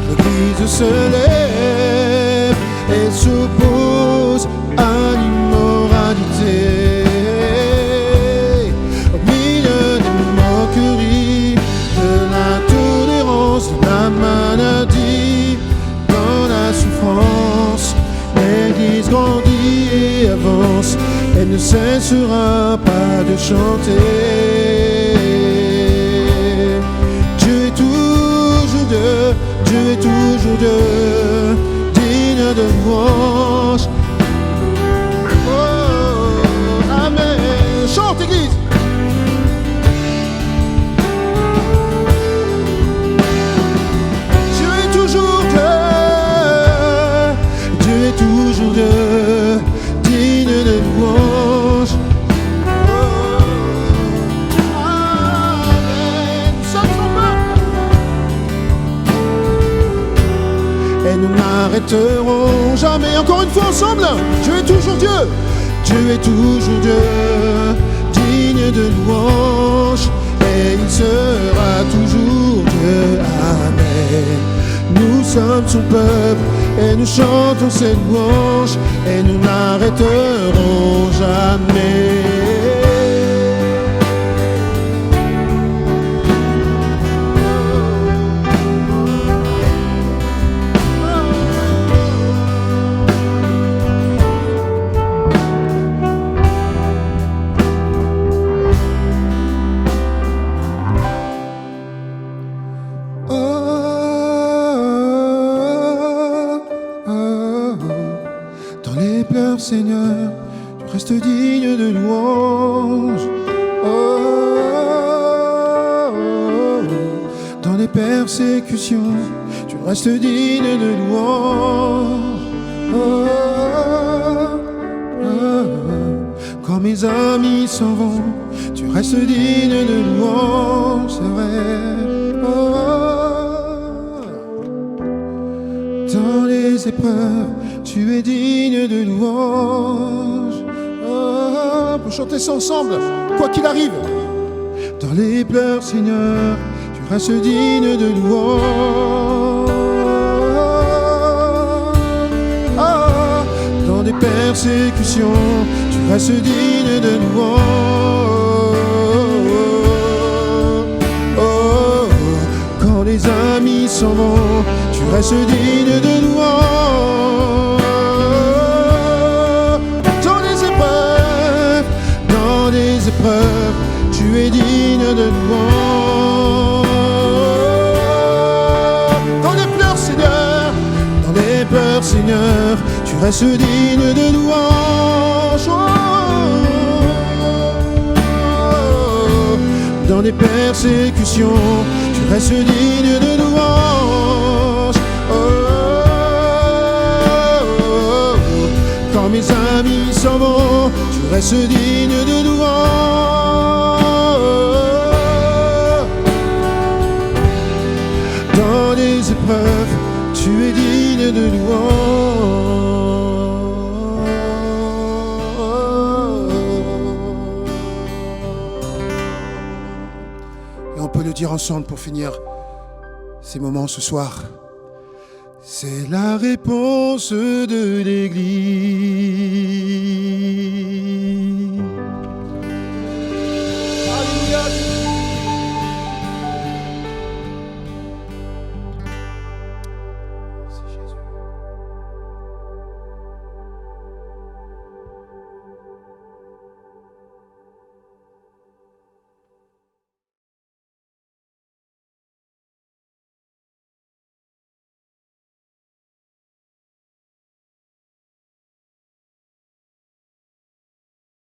L'Église se lève et s'oppose à l'immoralité. Au milieu des moqueries, de l'intolérance, de la maladie, dans la souffrance, l'Église grandit et avance et ne cessera pas de chanter. Dieu est toujours Dieu, Dieu est toujours Dieu, digne de louange. Oh, amen. Chante, Église. Dieu est toujours Dieu, Dieu est toujours Dieu, digne de louange. Oh, amen. Nous sommes son peuple. Et nous n'arrêterons jamais. Encore une fois ensemble. Dieu est toujours Dieu, Dieu est toujours Dieu, digne de louange, et il sera toujours Dieu. Amen. Nous sommes son peuple et nous chantons ses louanges et nous n'arrêterons jamais. Seigneur, tu restes digne de louange. Oh, oh, oh. Dans les persécutions, tu restes digne de louange. Oh, oh, oh. Quand mes amis s'en vont, tu restes digne de louange, c'est vrai. Oh, dans les épreuves, tu es digne de louange. Oh, pour chanter ça ensemble, quoi qu'il arrive. Dans les pleurs, Seigneur, tu restes digne de louange. Oh, dans des persécutions, tu restes digne de louange. Oh, quand les amis s'en vont, tu restes digne de louange. Dans les épreuves, tu es digne de louange. Dans les pleurs, Seigneur, tu restes digne de louange. Dans les persécutions, tu restes digne de louange. Quand mes amis s'en vont, tu restes digne de louange. Dans les épreuves, tu es digne de louange. Et on peut le dire ensemble pour finir ces moments ce soir. C'est la réponse de l'Église.